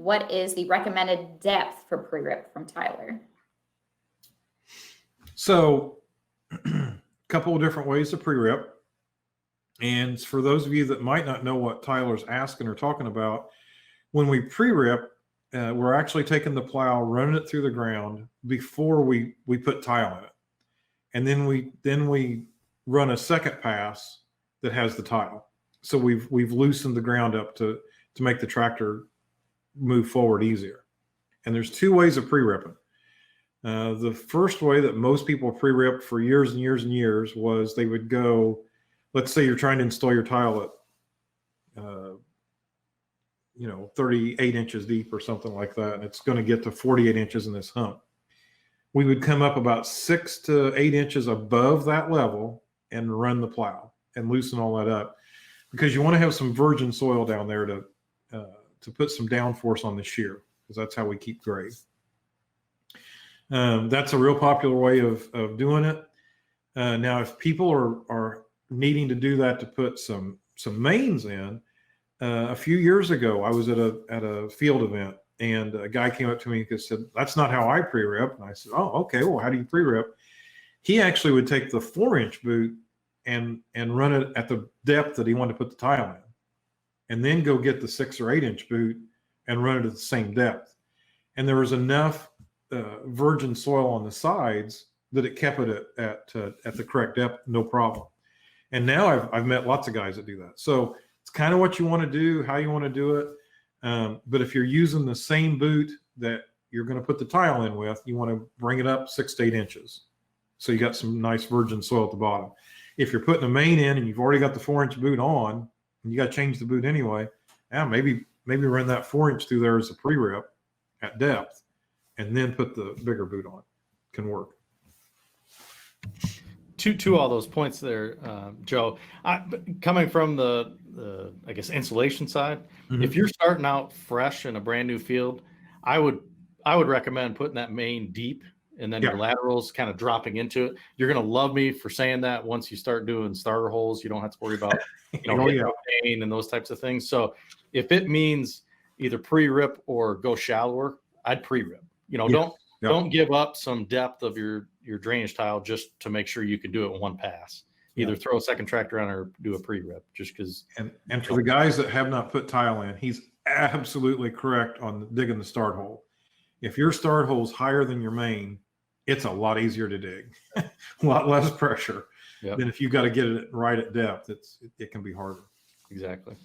what is the recommended depth for pre-rip from Tyler? So a couple of different ways to pre-rip. And for those of you that might not know what Tyler's asking or talking about, when we pre-rip, we're actually taking the plow, running it through the ground before we put tile in it. And then we run a second pass that has the tile. So we've loosened the ground up to make the tractor move forward easier. And there's two ways of pre-ripping. The first way that most people pre-ripped for years and years and years was they would go, let's say you're trying to install your tile at 38 inches deep or something like that, and it's going to get to 48 inches in this hump. We would come up about 6 to 8 inches above that level and run the plow and loosen all that up, because you want to have some virgin soil down there to put some downforce on the shear, because that's how we keep grade. That's a real popular way of doing it. Now, if people are needing to do that to put some mains in, a few years ago, I was at a field event, and a guy came up to me and said, "That's not how I pre-rip." And I said, "Oh, okay. Well, how do you pre-rip?" He actually would take the 4-inch boot and run it at the depth that he wanted to put the tile in, and then go get the 6 or 8-inch boot and run it at the same depth. And there was enough virgin soil on the sides that it kept it at the correct depth, no problem. And now I've met lots of guys that do that. So it's kind of what you want to do, how you want to do it. But if you're using the same boot that you're going to put the tile in with, you want to bring it up 6 to 8 inches. So you got some nice virgin soil at the bottom. If you're putting a main in and you've already got the 4-inch boot on, and you got to change the boot anyway, maybe run that 4-inch through there as a pre-rip at depth, and then put the bigger boot on. Can work. To all those points there, Joe, coming from the I guess insulation side, if you're starting out fresh in a brand new field, I would recommend putting that main deep, and then your laterals kind of dropping into it. You're going to love me for saying that. Once you start doing starter holes, you don't have to worry about pain and those types of things. So if it means either pre-rip or go shallower, I'd pre-rip. Don't give up some depth of your drainage tile just to make sure you can do it in one pass. Either throw a second tractor on or do a pre-rip, just because. And for the guys that have not put tile in, he's absolutely correct on digging the start hole. If your start hole is higher than your main, it's a lot easier to dig, a lot less pressure than if you got to get it right at depth. It can be harder. Exactly.